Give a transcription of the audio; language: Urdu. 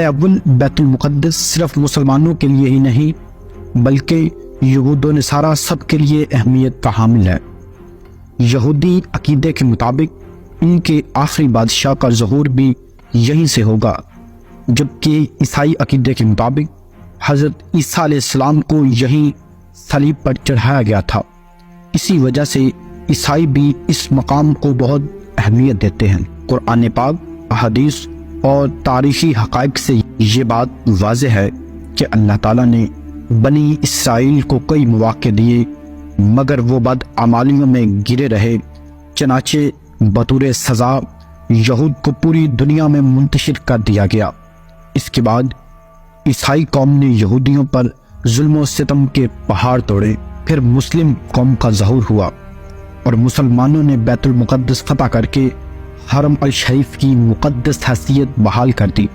اول بیت المقدس صرف مسلمانوں کے لیے ہی نہیں بلکہ یہود و نصارہ سب کے لیے اہمیت کا حامل ہے۔ یہودی عقیدے کے مطابق ان کے آخری بادشاہ کا ظہور بھی یہیں سے ہوگا، جبکہ عیسائی عقیدے کے مطابق حضرت عیسیٰ علیہ السلام کو یہیں صلیب پر چڑھایا گیا تھا۔ اسی وجہ سے عیسائی بھی اس مقام کو بہت اہمیت دیتے ہیں۔ قرآن پاک، احادیث اور تاریخی حقائق سے یہ بات واضح ہے کہ اللہ تعالیٰ نے بنی اسرائیل کو کئی مواقع دیے مگر وہ بدعمالیوں میں گرے رہے، چنانچہ بطور سزا یہود کو پوری دنیا میں منتشر کر دیا گیا۔ اس کے بعد عیسائی قوم نے یہودیوں پر ظلم و ستم کے پہاڑ توڑے، پھر مسلم قوم کا ظہور ہوا اور مسلمانوں نے بیت المقدس فتح کر کے حرم الشریف کی مقدس حیثیت بحال کر دی۔